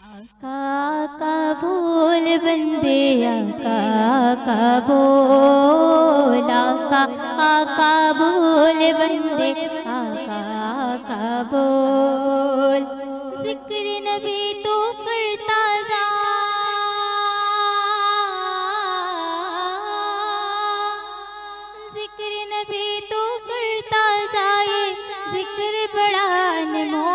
आका आका बोल बंदे आका आका बोल आका आका बोल बंदे आका आका बोल। जिक्र नबी तू करता जा, जिक्र नबी तू करता जाए, जिक्र बड़ा अनमोल।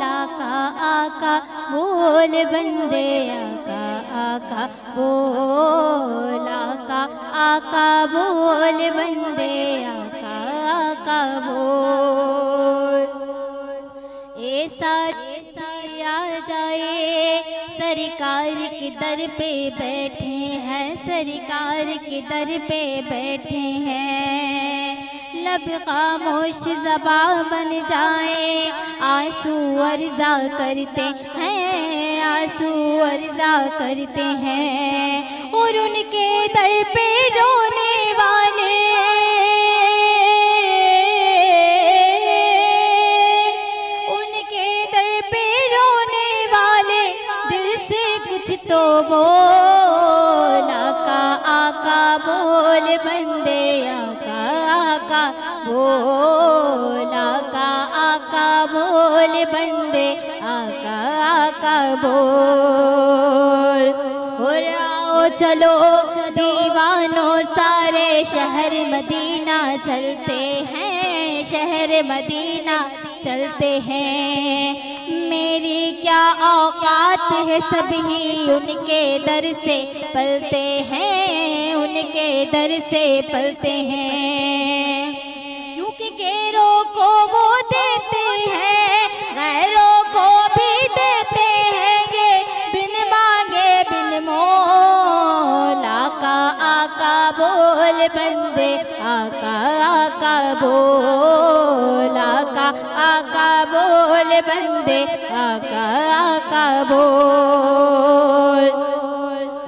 आका आका बोल बंदे आका आका बोल आका आका बोल बंदे आका आका बोल। ऐसा आ जाए सरकार के दर पे बैठे हैं, सरकार के दर पे बैठे हैं। लब खामोश ज़बां बन जाए, आंसू अर्ज़ा करते हैं, आंसू अर्ज़ा करते हैं। और उनके दर पे रोने वाले, उनके दर पे रोने वाले दिल से कुछ तो बोल। आका आका बोल बंदे आका आका बोल आका आका बोल बंदे आका आका बोल। और आओ चलो दीवानों सारे शहर मदीना चलते हैं, शहर मदीना चलते हैं। मेरी क्या औकात है, सभी उनके दर से पलते हैं, उनके दर से पलते हैं। क्योंकि गैरों को वो देते हैं, गैरों को भी देते हैं, ये बिन मांगे बिन मोल। आका आका बोल बंदे आका आका बोल आका आका बोल बंदे आका आका बोल।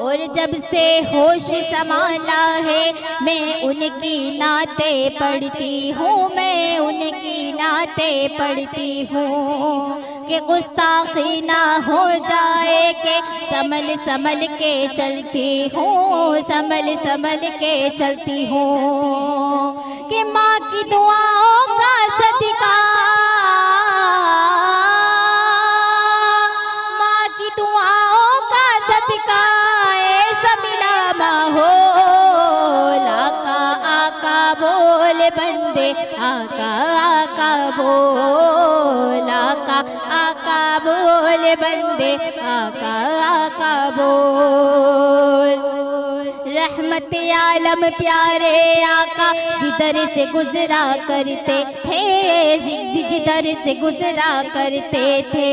और जब से होश संभाला है मैं उनकी नाते पढ़ती हूँ, मैं उनकी नाते पढ़ती हूँ। कि गुस्ताखी ना हो जाए के संभल संभल के चलती हूँ, संभल संभल के चलती हूँ। कि माँ की दुआओं का सदका, माँ की दुआओं का सदका ऐसा मिला माहौल। आका आका बोल बंदे आका आका बोल आका आका बोल बंदे आका आका बोल। रहमत आलम प्यारे आका जिधर से गुजरा करते थे, जिधर से गुजरा करते थे।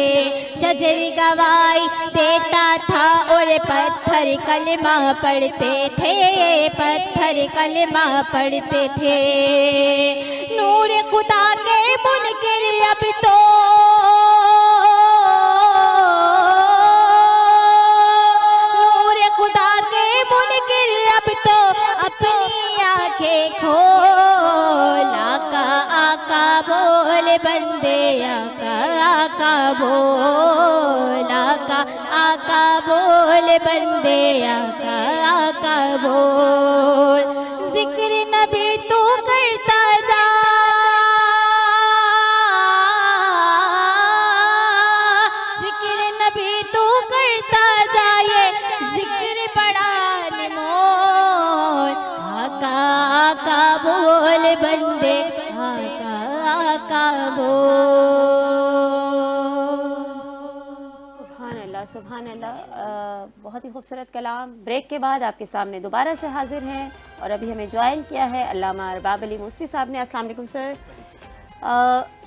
शजर गवाही देता था और पत्थर कलमा पढ़ते थे, पत्थर कलमा पढ़ते थे। नूर खुदा के मुनकिर अब तो, नूर खुदा के मुनकिर अब तो अपनी आंखें खोल। आका आका बोल बंदे आका आका बोल आका आका बोल बंदे आका आका बोल। जिक्र नबी तू करता जा, जिक्र नबी तू करता जाए, जिक्र बड़ा अनमोल। आका आका बोल बंदे आका आका बोल। सुभान अल्लाह, बहुत ही खूबसूरत कलाम। ब्रेक के बाद आपके सामने दोबारा से हाजिर हैं और अभी हमें ज्वाइन किया है अल्लामा अरबाब अली मूसवी साहब ने। अस्सलाम वालेकुम सर।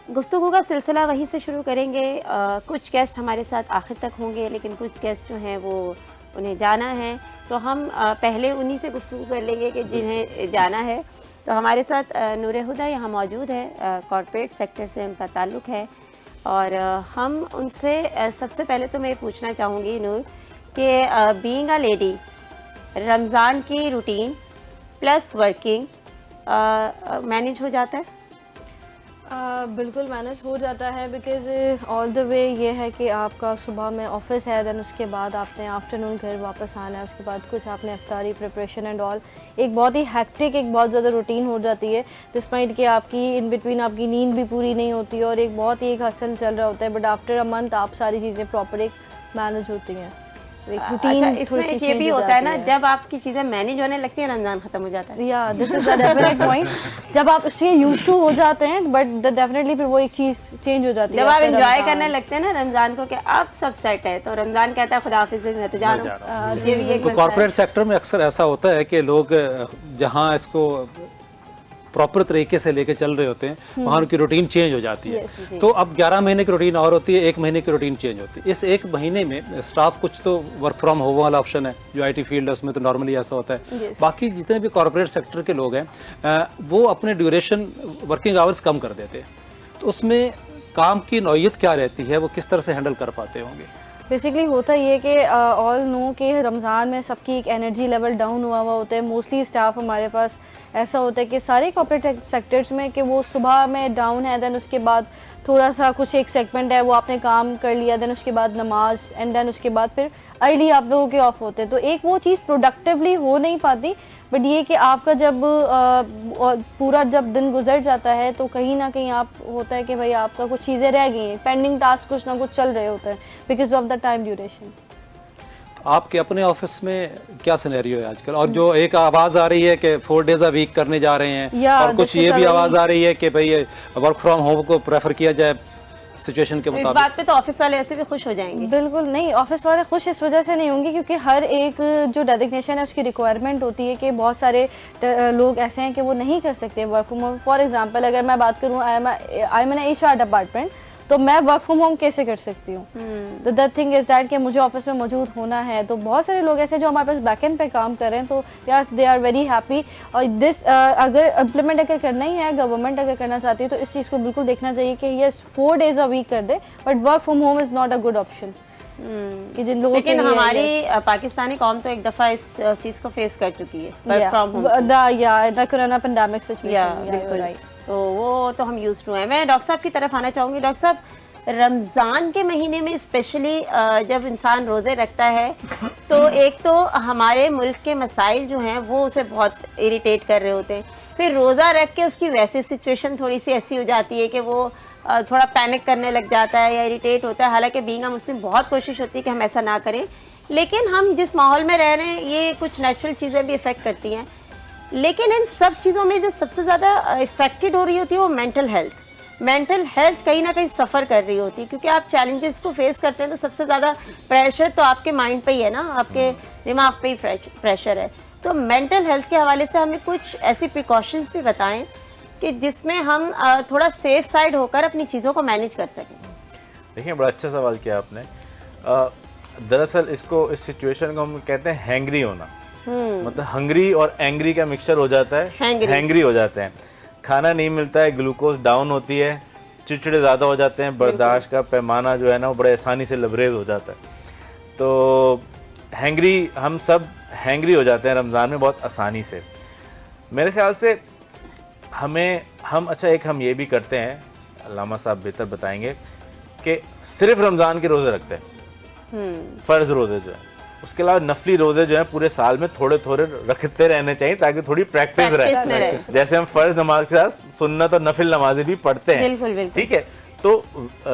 गुफ्तगू का सिलसिला वहीं से शुरू करेंगे। कुछ गेस्ट हमारे साथ आखिर तक होंगे, लेकिन कुछ गेस्ट जो हैं वो उन्हें जाना है, तो हम पहले उन्हीं से गुफ्तगू कर लेंगे कि जिन्हें जाना है। तो हमारे साथ नूर हुदा यहाँ मौजूद है, कॉर्पोरेट सेक्टर से उनका ताल्लुक़ है। और हम उनसे सबसे पहले तो मैं पूछना चाहूँगी नूर कि बीइंग अ लेडी, रमज़ान की रूटीन प्लस वर्किंग मैनेज हो जाता है? बिल्कुल मैनेज हो जाता है, बिकॉज़ ऑल द वे ये है कि आपका सुबह में ऑफिस है, देन उसके बाद आपने आफ्टरनून घर वापस आना है, उसके बाद कुछ आपने इफ्तारी प्रिपरेशन एंड ऑल, एक बहुत ही हेक्टिक, एक बहुत ज़्यादा रूटीन हो जाती है, डिस्पाइट कि आपकी इन बिटवीन आपकी नींद भी पूरी नहीं होती है और एक बहुत ही एक हसल चल रहा होता है, बट आफ्टर अ मंथ आप सारी चीज़ें प्रॉपर एक मैनेज होती हैं। एक अच्छा, इसमें एक ये भी होता है ना, जब आपकी चीज़ें मैनेज होने लगती है रमज़ान ख़त्म हो जाता है। या this is the definite point, जब आप उससे यूज्ड टू हो जाते हैं, बट डेफिनेटली फिर वो एक चीज़ चेंज हो जाती है जब आप after एंजॉय रमज़ान। करने लगते हैं ना रमज़ान को कि अब सब सेट है, तो रमज़ान कहता है खुदा हाफिज़, मैं तो जा रहा हूँ। ये भी एक तो मसला है। कॉर्पोरेट सेक्टर में अक्सर ऐसा होता है कि लोग जहाँ इसको प्रॉपर तरीके से लेके चल रहे होते हैं वहाँ उनकी रूटीन चेंज हो जाती है। Yes, तो अब 11 महीने की रूटीन और होती है, 1 महीने की रूटीन चेंज होती है। इस 1 महीने में स्टाफ कुछ तो वर्क फ्रॉम होम वाला ऑप्शन है, जो आईटी फील्ड है उसमें तो नॉर्मली ऐसा होता है। Yes. बाकी जितने भी कॉर्पोरेट सेक्टर के लोग हैं वो अपने ड्यूरेशन वर्किंग आवर्स कम कर देते हैं, तो उसमें काम की नौइयत क्या रहती है, वो किस तरह से हैंडल कर पाते होंगे? बेसिकली होता ये कि ऑल नो कि रमज़ान में सबकी एक एनर्जी लेवल डाउन हुआ होता है। मोस्टली स्टाफ हमारे पास ऐसा होता है कि सारे कॉर्पोरेट सेक्टर्स में कि वो सुबह में डाउन है, देन उसके बाद थोड़ा सा कुछ एक सेगमेंट है वो आपने काम कर लिया, देन उसके बाद नमाज, एंड देन उसके बाद फिर अर्ली आप लोगों के ऑफ होते हैं, तो एक वो चीज़ प्रोडक्टिवली हो नहीं पाती। बट ये कि आपका जब पूरा जब दिन गुजर जाता है तो कहीं ना कहीं आप होता है कि भाई आपका कुछ चीज़ें रह गई हैं, पेंडिंग टास्क कुछ ना कुछ चल रहे होते हैं because of the time duration. आपके अपने ऑफिस में क्या सिनेरियो है आजकल? और जो एक आवाज़ आ रही है कि 4 डेज अ वीक करने जा रहे हैं, Yeah, और कुछ this is ये a भी very- आवाज़ आ रही है कि भाई वर्क फ्रॉम होम को प्रेफर किया जाए सिचुएशन के तो इस मुताबिक। बात पे तो ऑफिस वाले ऐसे भी खुश हो जाएंगे। बिल्कुल नहीं, ऑफिस वाले खुश इस वजह से नहीं होंगे क्योंकि हर एक जो डेजिग्नेशन है उसकी रिक्वायरमेंट होती है कि बहुत सारे लोग ऐसे हैं कि वो नहीं कर सकते work from home. For example अगर मैं बात करूँ I am an HR department, तो मैं वर्क फ्रॉम होम कैसे कर सकती हूँ? तो द थिंग इज दैट कि मुझे ऑफिस में मौजूद होना है। तो बहुत सारे लोग ऐसे जो हमारे पास बैकएंड पे काम कर रहे हैं, तो yes they are very happy. और दिस अगर इम्प्लीमेंट अगर करना ही है, गवर्नमेंट अगर करना चाहती है, तो इस चीज़ को बिल्कुल देखना चाहिए कि यस 4 डेज अ वीक कर दे, but work from home is not a good option. कि जिन लोगों लेकिन के लिए हमारी पाकिस्तानी कौम तो एक दफ़ा इस चीज़ को फेस कर चुकी है, work from home. The corona pandemic या सिचुएशन, बिल्कुल, तो वो तो हम यूज टू हैं। मैं डॉक्टर साहब की तरफ आना चाहूँगी। डॉक्टर साहब, रमज़ान के महीने में स्पेशली जब इंसान रोज़े रखता है, तो एक तो हमारे मुल्क के मसाइल जो हैं वो उसे बहुत इरिटेट कर रहे होते हैं, फिर रोज़ा रख के उसकी वैसी सिचुएशन थोड़ी सी ऐसी हो जाती है कि वो थोड़ा पैनिक करने लग जाता है या इरिटेट होता है। हालांकि बीइंग अ मुस्लिम बहुत कोशिश होती है कि हम ऐसा ना करें, लेकिन हम जिस माहौल में रह रहे हैं ये कुछ नेचुरल चीज़ें भी इफ़ेक्ट करती हैं। लेकिन इन सब चीज़ों में जो सबसे ज़्यादा इफ़ेक्टेड हो रही होती है वो मेंटल हेल्थ कहीं ना कहीं सफ़र कर रही होती है, क्योंकि आप चैलेंजेस को फेस करते हैं तो सबसे ज़्यादा प्रेशर तो आपके माइंड पे ही है ना, आपके दिमाग पे ही प्रेशर है। तो मेंटल हेल्थ के हवाले से हमें कुछ ऐसी प्रिकॉशंस भी बताएं कि जिसमें हम थोड़ा सेफ साइड होकर अपनी चीज़ों को मैनेज कर सकें। देखिए, बड़ा अच्छा सवाल किया आपने। दरअसल इसको, इस सिचुएशन को हम कहते हैं हैंग्री होना। मतलब हंग्री और एंग्री का मिक्सचर हो जाता है, हैंग्री हो जाते हैं। खाना नहीं मिलता है, ग्लूकोज डाउन होती है, चिड़चिड़े ज़्यादा हो जाते हैं, बर्दाश्त का पैमाना जो है ना वो बड़े आसानी से लबरेज हो जाता है। तो हैंग्री, हम सब हैंग्री हो जाते हैं रमज़ान में बहुत आसानी से। मेरे ख्याल से हम ये भी करते हैं, अल्लामा साहब बेहतर बताएंगे, कि सिर्फ रमज़ान के रोज़े रखते हैं, फ़र्ज़ रोज़े जो है। उसके अलावा नफली रोज़े जो है पूरे साल में थोड़े थोड़े रखते रहने चाहिए ताकि थोड़ी प्रैक्टिस रहे। जैसे हम फ़र्ज़ नमाज के साथ सुन्नत और नफिल नमाजें भी पढ़ते हैं, बिल्कुल। ठीक है। तो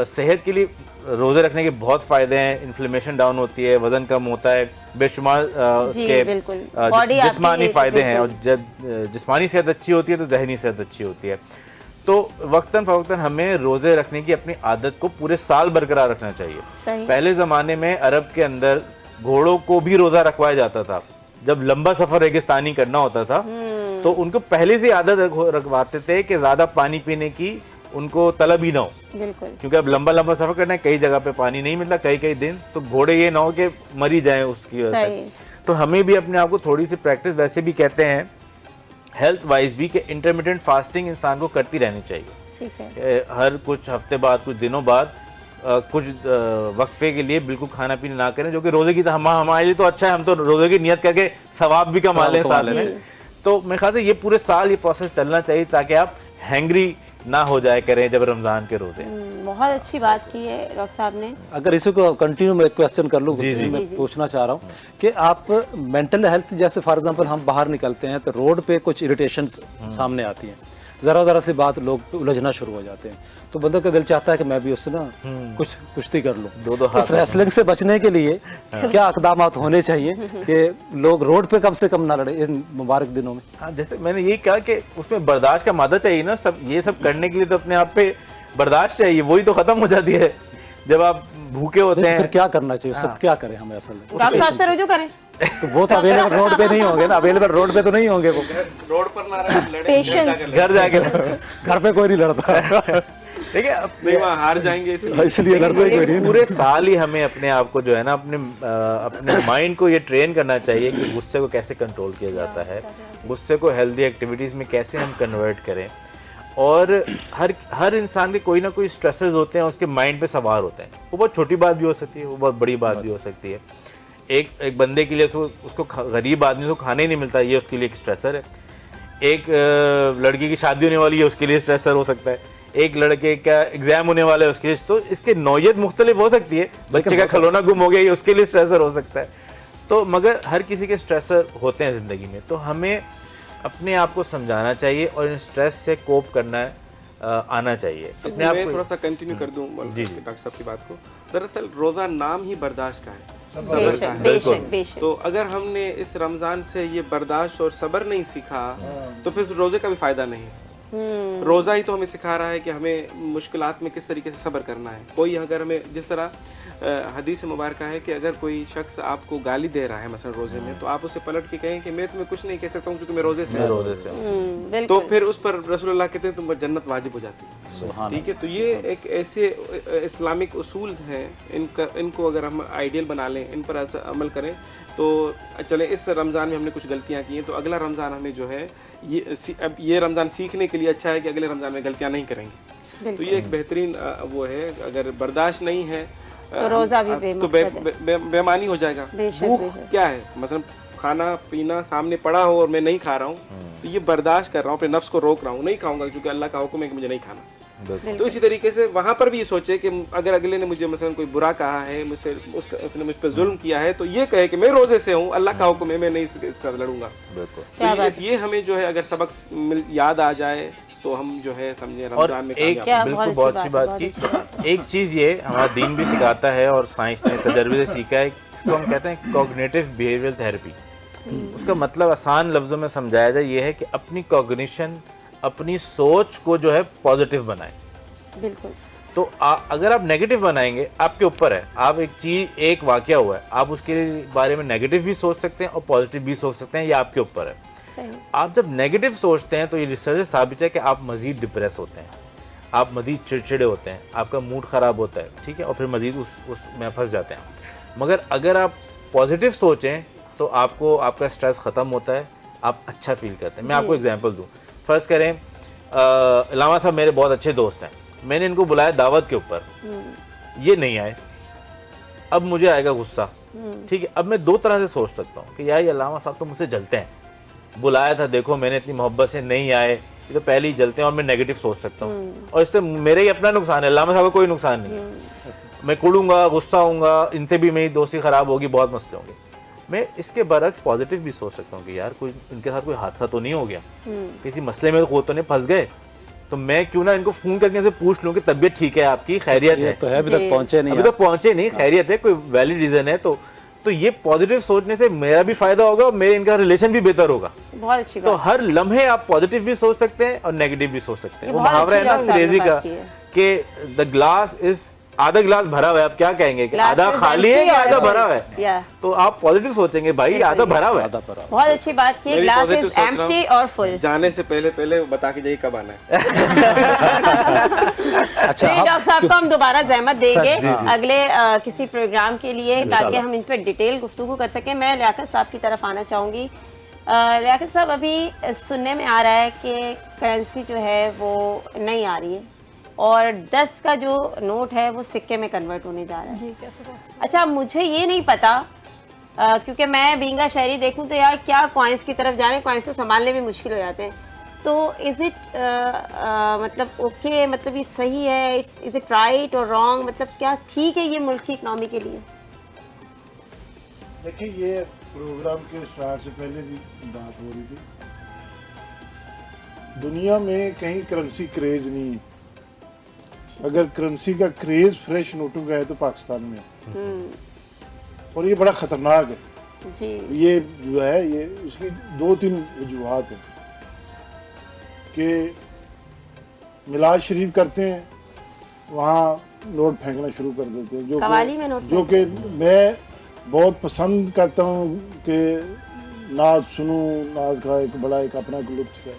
सेहत के लिए रोज़े रखने के बहुत फ़ायदे हैं। इन्फ्लेमेशन डाउन होती है, वज़न कम होता है, बेशुमार जिस्मानी फ़ायदे हैं। और जब जिस्मानी सेहत अच्छी होती है तो जहनी सेहत अच्छी होती है। तो वक्तन फ़वक्तन हमें रोज़े रखने की अपनी आदत को पूरे साल बरकरार रखना चाहिए। पहले ज़माने में अरब के अंदर घोड़ों को भी रोज़ा रखवाया जाता था। जब लंबा सफ़र रेगिस्तानी करना होता था तो उनको पहले से आदत रखवाते थे कि ज़्यादा पानी पीने की उनको तलब ही ना हो, बिल्कुल, क्योंकि अब लंबा सफ़र करना है, कई जगह पे पानी नहीं मिलता, कई दिन, तो घोड़े ये ना हो कि मरी जाएं उसकी वजह से। तो हमें भी अपने आप को थोड़ी सी प्रैक्टिस, वैसे भी कहते हैं हेल्थ वाइज भी, कि इंटरमिटेंट फास्टिंग इंसान को करती रहनी चाहिए। ठीक है। हर कुछ हफ्ते बाद, कुछ दिनों बाद कुछ वक्फे के लिए बिल्कुल खाना पीना ना करें, जो कि रोज़े की हमारे लिए तो अच्छा है, हम तो रोज़े की नियत करके सवाब भी कमा लें साथ में। तो मेरे ख्याल से ये पूरे साल ये प्रोसेस चलना चाहिए ताकि आप हैंग्री ना हो जाए करें जब रमज़ान के रोज़े। बहुत अच्छी बात की है डॉक्टर साहब ने। अगर इसी को कंटिन्यू मैं क्वेश्चन कर लूँ, जी, जी, मैं पूछना चाह रहा हूँ कि आप मेंटल हेल्थ, जैसे फॉर एग्जांपल हम बाहर निकलते हैं तो रोड पे कुछ इरिटेशंस सामने आती हैं, ज़रा सी बात लोग उलझना शुरू हो जाते हैं, तो बंदे का दिल चाहता है कि मैं भी उससे ना कुछ कुश्ती कर लूँ। दो उस रेसलिंग से बचने के लिए क्या इक़दाम होने चाहिए कि लोग रोड पे कम से कम ना लड़े इन मुबारक दिनों में? हाँ, जैसे मैंने ये कहा कि उसमें बर्दाश्त का मादा चाहिए ना, सब ये सब करने के लिए तो अपने आप पे बर्दाश्त चाहिए, वही तो खत्म हो जाती है जब आप भूखे होते फिर हैं। क्या करना चाहिए, सब क्या करें हम असल में? डॉक्टर साहब से रुजू करें। तो वो तो अवेलेबल रोड पे नहीं होंगे ना, अवेलेबल रोड पे तो नहीं होंगे वो, रोड पर ना रहे, लड़े पेशेंस। घर जाके घर पे कोई नहीं लड़ता। ठीक है, नहीं वहाँ हार जाएंगे इसलिए लड़ते ही कोई नहीं। पूरे साल ही हमें अपने आप को जो है ना, अपने माइंड को ये ट्रेन करना चाहिए कि गुस्से को कैसे कंट्रोल किया जाता है, गुस्से को हेल्दी एक्टिविटीज़ में कैसे हम कन्वर्ट करें। और हर इंसान के कोई ना कोई स्ट्रेसेस होते हैं, उसके माइंड पे सवार होते हैं। वो बहुत छोटी बात भी हो सकती है, वो बहुत बड़ी बात भी हो सकती है। एक बंदे के लिए उसको गरीब आदमी को खाने ही नहीं मिलता, ये उसके लिए एक स्ट्रेसर है। एक लड़की की शादी होने वाली है, उसके लिए स्ट्रेसर हो सकता है। एक लड़के का एग्जाम होने वाला है, उसके लिए तो इसके नौयत मुख्तलिफ हो सकती है। बच्चे का खिलौना गुम हो गया, ये उसके लिए स्ट्रेसर हो सकता है। तो मगर हर किसी के स्ट्रेसर होते हैं ज़िंदगी में, तो हमें अपने आप को समझाना चाहिए और इन स्ट्रेस से कोप करना आना चाहिए अपने आप मैं को। थोड़ा सा कंटिन्यू कर दूं डॉक्टर साहब की बात को। दरअसल रोज़ा नाम ही बर्दाश्त का है, सब्र का है। बेशक बेशक। तो अगर हमने इस रमज़ान से ये बर्दाश्त और सब्र नहीं सीखा तो फिर रोज़े का भी फ़ायदा नहीं। रोज़ा ही तो हमें सिखा रहा है कि हमें मुश्किलात में किस तरीके से सब्र करना है। कोई अगर हमें, जिस तरह हदीस मुबारक है कि अगर कोई शख्स आपको गाली दे रहा है मसलन रोज़े में, तो आप उसे पलट के कहें कि मैं तुम्हें कुछ नहीं कह सकता हूँ क्योंकि मैं रोज़े से हूँ, तो फिर उस पर रसूलुल्लाह कहते हैं तुम पर जन्नत वाजिब हो जाती है। ठीक है, तो ये एक ऐसे इस्लामिक उसूल्स हैं, इनको अगर हम आइडियल बना लें, इन पर ऐसा अमल करें तो चले। इस रमज़ान में हमने कुछ गलतियाँ की हैं, तो अगला रमज़ान हमें जो है अब ये रमज़ान सीखने के लिए अच्छा है कि अगले रमज़ान में गलतियाँ नहीं करेंगे। तो ये एक बेहतरीन वो है। अगर बर्दाश्त नहीं है तो रोज़ा भी तो बेमानी हो जाएगा। भूख क्या है, मतलब खाना पीना सामने पड़ा हो और मैं नहीं खा रहा हूँ, तो ये बर्दाश्त कर रहा हूँ, अपने नफ्स को रोक रहा हूँ, नहीं खाऊंगा क्योंकि अल्लाह का हुक्म है कि मुझे नहीं खाना। तो इसी तरीके से वहाँ पर भी ये सोचे कि अगर अगले ने मुझे मसलन कोई बुरा कहा है, मुझसे उसने मुझ पर जुल्म किया है, तो ये कहे कि मैं रोजे से हूँ, अल्लाह का हुक्म है, मैं नहीं इसका लड़ूंगा। तो ये हमें जो है अगर सबक याद आ जाए तो हम जो है समझे रमजान में बिल्कुल बहुत अच्छी बात की। एक चीज़ ये हमारा दीन भी सिखाता है और साइंस ने तजर्बे से सीखा है, इसको हम कहते हैं कॉग्निटिव बिहेवियरल थेरेपी। उसका मतलब आसान लफ्ज़ों में समझाया जाए ये है कि अपनी कॉग्निशन, अपनी सोच को जो है पॉजिटिव बनाएं। बिल्कुल। तो अगर आप नेगेटिव बनाएंगे, आपके ऊपर है। आप एक चीज़, एक वाक़या हुआ है, आप उसके बारे में नेगेटिव भी सोच सकते हैं और पॉजिटिव भी सोच सकते हैं, ये आपके ऊपर है। आप जब नेगेटिव सोचते हैं तो ये रिसर्च से साबित है कि आप मज़ीद डिप्रेस होते हैं, आप मज़ीद चिड़चिड़े होते हैं, आपका मूड ख़राब होता है, ठीक है, और फिर मज़ीद उसमें फंस जाते हैं। मगर अगर आप पॉजिटिव सोचें तो आपको आपका स्ट्रेस ख़त्म होता है, आप अच्छा फील करते हैं। मैं आपको एग्जांपल दूं, फ़र्ज़ करें इलामा साहब मेरे बहुत अच्छे दोस्त हैं, मैंने इनको बुलाया दावत के ऊपर, ये नहीं आए, अब मुझे आएगा गुस्सा, ठीक है। अब मैं दो तरह से सोच सकता हूँ कि यार ये इलामा साहब तो मुझसे जलते हैं, बुलाया था, देखो मैंने इतनी मोहब्बत से, नहीं आए, ये तो पहले ही जलते हैं, और मैं नेगेटिव सोच सकता हूँ और इससे मेरे ही अपना नुकसान है, इलामा साहब का कोई नुकसान नहीं है। मैं कुड़ूंगा, गुस्सा होऊंगा, इनसे भी मेरी दोस्ती ख़राब होगी, बहुत मसले होंगे। मैं इसके बरक्स पॉजिटिव भी सोच सकता हूँ कि यार कोई इनके साथ कोई हादसा तो नहीं हो गया, किसी मसले में वो तो नहीं फंस गए, तो मैं क्यों ना इनको फ़ोन करके से पूछ लूँ कि तबीयत ठीक है आपकी, खैरियत है? तो है, अभी तक पहुँचे नहीं, अभी तक पहुँचे नहीं, खैरियत है, कोई वैलिड रीज़न है, तो ये पॉजिटिव सोचने से मेरा भी फायदा होगा और मेरे इनका रिलेशन भी बेहतर होगा। बहुत अच्छी तो हर लम्हे आप पॉजिटिव भी सोच सकते हैं और नेगेटिव भी सोच सकते हैं। वो मुहावरा है ना अंग्रेजी का कि द ग्लास इज, आधा गिलास भरा हुआ है, आप क्या कहेंगे कि आधा खाली है या आधा भरा हुआ है? तो आप पॉजिटिव सोचेंगे भाई, आधा भरा हुआ है। बहुत अच्छी बात की, ग्लास इज एम्प्टी और फुल। जाने से पहले बता के जाइए कब आना है। अच्छा, डॉक्टर साहब को हम दोबारा जहमत देंगे अगले किसी प्रोग्राम के लिए, ताकि हम इन पर डिटेल गुफ्तगू कर सकें। मैं लियाकत साहब की तरफ आना चाहूँगी। लियाकत साहब, अभी सुनने में आ रहा है कि करेंसी जो है वो नहीं आ रही है और 10 का जो नोट है वो सिक्के में कन्वर्ट होने जा रहा है। अच्छा, मुझे ये नहीं पता क्योंकि मैं बींगा शहरी देखूं तो यार क्या कॉइन्स की तरफ जा रहे हैं, कॉइन्स तो संभालने भी मुश्किल हो जाते हैं। तो इज़ इट मतलब ओके, मतलब ये सही है, इज़ इट राइट और रॉन्ग, मतलब क्या ठीक है ये मुल्क की इकनॉमी के लिए? देखिए, ये प्रोग्राम के स्टार्ट से पहले भी बात हो रही थी, दुनिया में कहीं करेंसी क्रेज नहीं है। अगर करेंसी का क्रेज फ्रेश नोटों का है तो पाकिस्तान में है। और ये बड़ा खतरनाक है जी। ये जो है, ये इसकी 2-3 वजूहात हैं कि मिलाद शरीफ करते हैं, वहाँ नोट फेंकना शुरू कर देते हैं, कवाली में नोट जो कि मैं बहुत पसंद करता हूँ कि नात सुनूं, नात का एक बड़ा एक अपना एक लुत्फ है।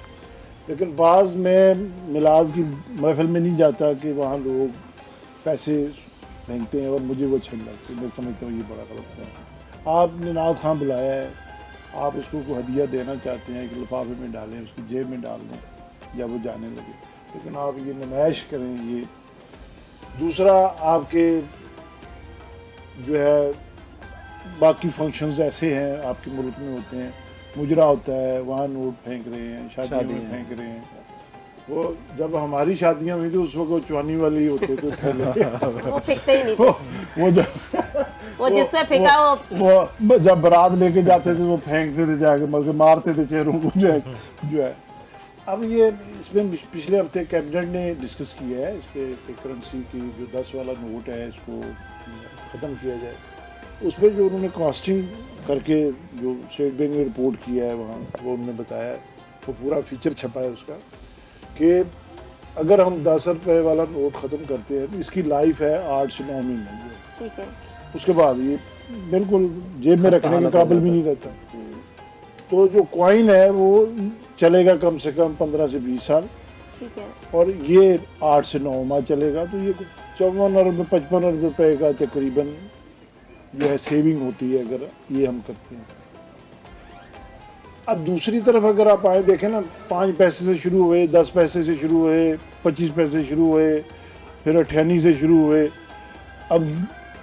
लेकिन बाज़ में मिलाद की महफिल में नहीं जाता कि वहाँ लोग पैसे फेंकते हैं और मुझे वो अच्छे लगते हैं। मैं समझता हूँ ये बड़ा गलत है। आपने नात खां बुलाया है, आप उसको कोई हदिया देना चाहते हैं, एक लिफाफे में डालें, उसकी जेब में डाल दें या वो जाने लगे, लेकिन आप ये नुमाइश करें। ये दूसरा, आपके जो है बाकी फंक्शंस ऐसे हैं आपके मुल्क में होते हैं, मुजरा होता है, वहाँ नोट फेंक रहे हैं, शादियों में फेंक रहे हैं। वो जब हमारी शादियाँ हुई थी उस वक्त वो चुआनी वाली होते थे थैले वो फेंकते ही नहीं थे। वो जब वो जिससे फेंका वो जब बारात लेके जाते थे वो फेंकते थे जाके, बल्कि मारते थे चेहरों को जो है। अब ये इसमें पिछले हफ्ते कैबिनेट ने डिस्कस किया है इस पर करेंसी की जो 10 वाला नोट है इसको ख़त्म किया जाए। उस पर जो उन्होंने कॉस्टिंग करके जो स्टेट बैंक ने रिपोर्ट किया है वहाँ, वो उन्होंने बताया, वो पूरा फीचर छपा है उसका कि अगर हम 10 रुपये वाला नोट ख़त्म करते हैं तो इसकी लाइफ है 8 से 9 महीने। ठीक है। उसके बाद ये बिल्कुल जेब में रखने के काबिल भी नहीं रहता। तो जो कॉइन है वो चलेगा कम से कम 15 से 20 साल। ठीक है। और ये 8 से 9 माह चलेगा, तो ये 54 अरब 55 अरब रुपये का तकरीबन जो है सेविंग होती है अगर ये हम करते हैं। अब दूसरी तरफ अगर आप आए देखें ना, 5 पैसे से शुरू हुए, 10 पैसे से शुरू हुए, 25 पैसे शुरू हुए, फिर 98 से शुरू हुए, अब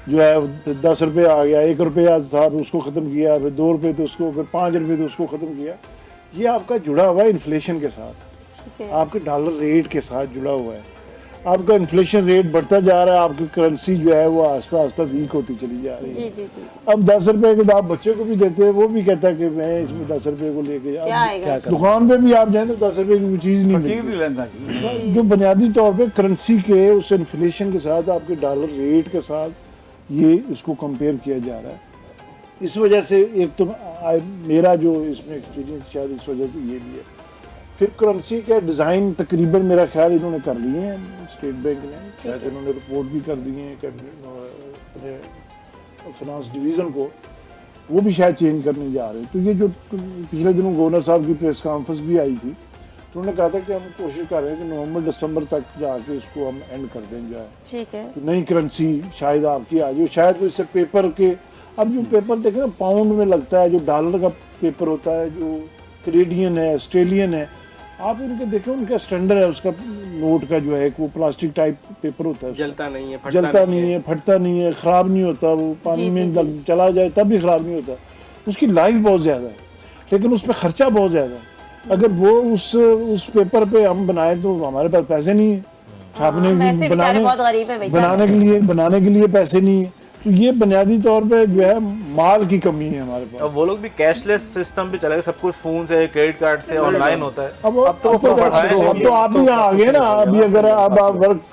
जो है 10 रुपये आ गया, 1 रुपया था उसको ख़त्म किया, फिर 2 रुपये तो उसको, फिर 5 रुपये तो उसको ख़त्म किया। ये आपका जुड़ा हुआ है इन्फ्लेशन के साथ, आपके डॉलर रेट के साथ जुड़ा हुआ है। आपका इन्फ्लेशन रेट बढ़ता जा रहा है, आपकी करेंसी जो है वो आस्ता आस्ता वीक होती चली जा रही है। जी। अब 10 रुपये के आप बच्चे को भी देते हैं, वो भी कहता है कि मैं इसमें 10 रुपये को लेके जाऊँ। दुकान पे भी आप जाए तो 10 रुपये की कोई चीज़ नहीं मिलती। जो बुनियादी तौर पे करेंसी के उस इन्फ्लेशन के साथ, आपके डॉलर रेट के साथ ये इसको कंपेयर किया जा रहा है। इस वजह से एक तो मेरा जो इसमें एक्सपीरियंस शायद इस वजह से ये भी है। फिर करेंसी का डिज़ाइन तकरीबन मेरा ख्याल इन्होंने कर लिए हैं स्टेट बैंक ने, शायद इन्होंने रिपोर्ट भी कर दी है अपने फाइनेंस डिवीज़न को, वो भी शायद चेंज करने जा रहे हैं। तो ये जो पिछले दिनों गवर्नर साहब की प्रेस कॉन्फ्रेंस भी आई थी, तो उन्होंने कहा था कि हम कोशिश कर रहे हैं कि नवंबर दिसंबर तक जाके इसको हम एंड कर दें जाए। ठीक है। तो नई करेंसी शायद आपकी आ जाए, शायद इससे पेपर के, अब जो पेपर देखें ना पाउंड में लगता है, जो डॉलर का पेपर होता है, जो कैनेडियन है, ऑस्ट्रेलियन है, आप इनके देखें उनका स्टैंडर्ड है उसका नोट का जो है, वो प्लास्टिक टाइप पेपर होता है, जलता नहीं है, जलता नहीं है, फटता नहीं है, ख़राब नहीं होता, वो पानी में चला जाए तब भी ख़राब नहीं होता। उसकी लाइफ बहुत ज़्यादा है, लेकिन उस पर ख़र्चा बहुत ज़्यादा है। अगर वो उस पेपर पे हम बनाए तो हमारे पास पैसे नहीं है छापने की, बनाने के लिए पैसे नहीं है। तो ये बुनियादी तौर पे जो है माल की कमी है हमारे पास। अब वो लोग भी कैशलेस सिस्टम पे चलेगा, सब कुछ फोन से, क्रेडिट कार्ड से, ऑनलाइन होता है। अब तो आप भी यहाँ आ गए ना। अभी अगर आप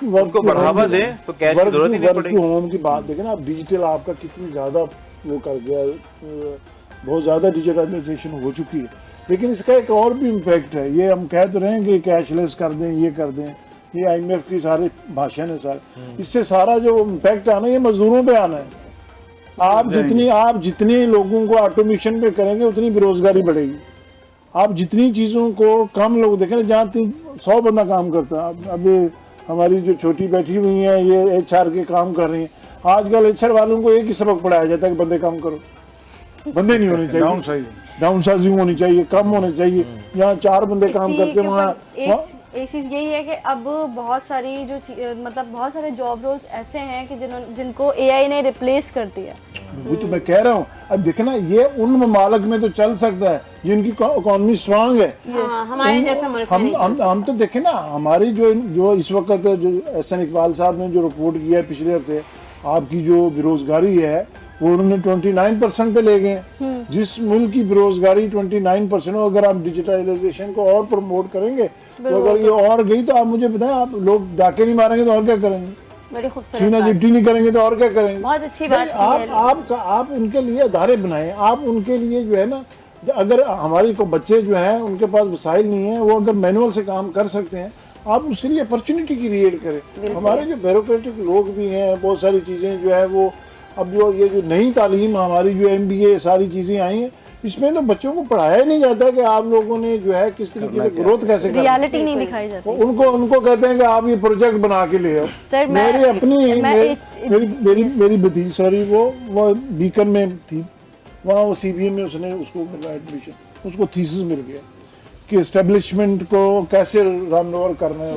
वर्क को बढ़ावा दें तो कैश की जरूरत ही नहीं पड़ेगी। होम की बात देखें ना, आप डिजिटल आपका कितनी ज़्यादा वो कर गया, बहुत ज़्यादा डिजिटलाइजेशन हो चुकी है। लेकिन इसका एक और भी इम्पैक्ट है, ये हम कह तो रहे हैं कि कैशलेस कर दें, ये कर दें, ये IMF की सारे भाषण है सारे, इससे सारा जो इम्पैक्ट आना है ये मजदूरों पे आना है। आप जितने लोगों को ऑटोमेशन पे करेंगे उतनी बेरोजगारी बढ़ेगी। आप जितनी चीज़ों को कम लोग देखें ना, जहाँ 100 बंदा काम करता है, अभी हमारी जो छोटी बैठी हुई हैं ये HR के काम कर रही हैं, आजकल HR वालों को एक ही सबक पढ़ाया जाता है कि बंदे काम करो, बंदे नहीं होने चाहिए, डाउन साइजिंग होनी चाहिए, कम होने चाहिए। यहाँ 4 बंदे काम करते हैं, वहाँ एक चीज़ यही है कि अब बहुत सारी मतलब बहुत सारे जॉब रोल्स ऐसे हैं कि जिनको एआई ने रिप्लेस कर दिया। वो तो मैं कह रहा हूँ, अब देखना ये उन ममालिक में तो चल सकता है जिनकी इकोनॉमी स्ट्रांग है। हमारे जैसे मुल्क में नहीं। हम तो देखें ना, हमारी जो इस वक्त जो एहसन इकबाल साहब ने जो रिपोर्ट किया है पिछले हफ्ते, आपकी जो बेरोजगारी है वो उन्होंने 29% पे ले गए हैं। जिस मुल्क की बेरोजगारी 29% हो, अगर आप डिजिटलाइजेशन को और प्रमोट करेंगे तो अगर ये और गई तो आप मुझे बताएं, आप लोग डाके नहीं मारेंगे तो और क्या करेंगे, बड़ी खूबसूरत सीना चिपटी नहीं करेंगे तो और क्या करेंगे। बहुत अच्छी बात की है। आप उनके लिए अदारे बनाएं, आप उनके लिए जो है ना, अगर हमारी को बच्चे जो हैं उनके पास वसाइल नहीं है, वो अगर मैनुअल से काम कर सकते हैं, आप उसके लिए अपॉर्चुनिटी क्रिएट करें। हमारे जो ब्यूरोक्रेटिक लोग भी हैं, बहुत सारी चीज़ें जो है वो अब ये जो नई तालीम हमारी जो MBA सारी चीज़ें आई हैं, इसमें तो बच्चों को पढ़ाया ही नहीं जाता कि आप लोगों ने जो है किस तरीके से ग्रोथ कैसे करनी है। रियलिटी नहीं दिखाई जाती। उनको कहते हैं कि आप ये प्रोजेक्ट बना के ले आओ। सर मेरी अपनी मेरी भतीजी सॉरी वो बीकन में थी, वहाँ वो CBA में उसने उसको मिला एडमिशन, उसको थीसिस मिल गया कि एस्टेब्लिशमेंट को कैसे रन ओवर करना है।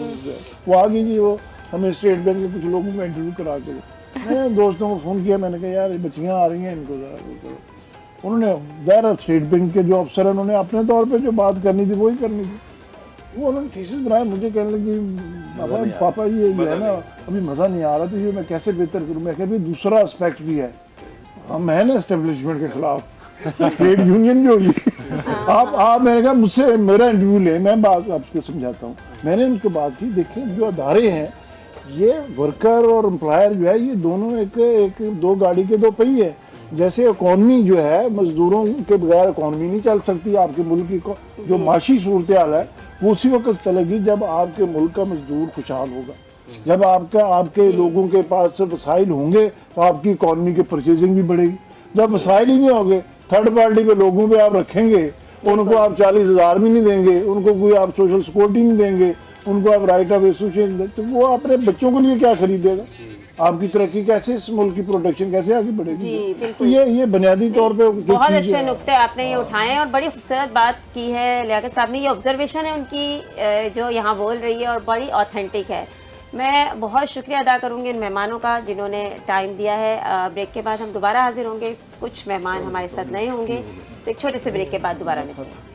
वो आ गई जी, वो हमें स्टेट बैंक के कुछ लोगों को इंटरव्यू करा के, मैंने दोस्तों को फ़ोन किया, मैंने कहा यार ये बच्चियाँ आ रही हैं, इनको ज़रा करो। उन्होंने ज़रा स्टेट बैंक के जो अफसर हैं उन्होंने अपने तौर पे जो बात करनी थी वही करनी थी। वो उन्होंने थीसिस बनाया, मुझे कहने लगी पापा ये जो है ना अभी मज़ा नहीं आ रहा, तो ये मैं कैसे बेहतर करूँ। मैं कहा भाई दूसरा एस्पेक्ट भी है, हम है ना एस्टेब्लिशमेंट के खिलाफ, ट्रेड यूनियन भी होगी। आप मैंने कहा मुझसे मेरा इंटरव्यू ले, मैं बात आपको समझाता हूँ। मैंने उनकी बात की, देखिए जो अदारे हैं ये वर्कर और एम्प्लॉयर जो है ये दोनों एक दो गाड़ी के दो पहिए है। जैसे इकॉनमी जो है, मजदूरों के बगैर इकॉनमी नहीं चल सकती। आपके मुल्क की जो माशी सूरत हाल है वो उसी वक्त चलेगी जब आपके मुल्क का मजदूर खुशहाल होगा, जब आपके लोगों के पास वसाइल होंगे तो आपकी इकॉनमी की परचेजिंग भी बढ़ेगी। जब वसाइल ही नहीं होंगे, थर्ड पार्टी पे लोगों पे आप रखेंगे, उनको आप 40,000 भी नहीं देंगे, उनको कोई आप सोशल सिक्योरिटी नहीं देंगे, उनको आप राइट ऑफ एसोसिएशन दें, तो वो अपने बच्चों के लिए क्या खरीदेगा? आपकी तरक्की कैसे, इस मुल्क की प्रोडक्शन कैसे आगे बढ़ेगी? तो ये बुनियादी तौर पे बहुत अच्छे नुक्ते आपने ये उठाए हैं और बड़ी खूबसूरत बात की है लियाकत साहब ने। ये ऑब्जर्वेशन है उनकी जो यहाँ बोल रही है और बड़ी ऑथेंटिक है। मैं बहुत शुक्रिया अदा करूँगी इन मेहमानों का जिन्होंने टाइम दिया है। ब्रेक के बाद हम दोबारा हाजिर होंगे, कुछ मेहमान हमारे साथ नए होंगे, तो एक छोटे से ब्रेक के बाद दोबारा मिलते हैं।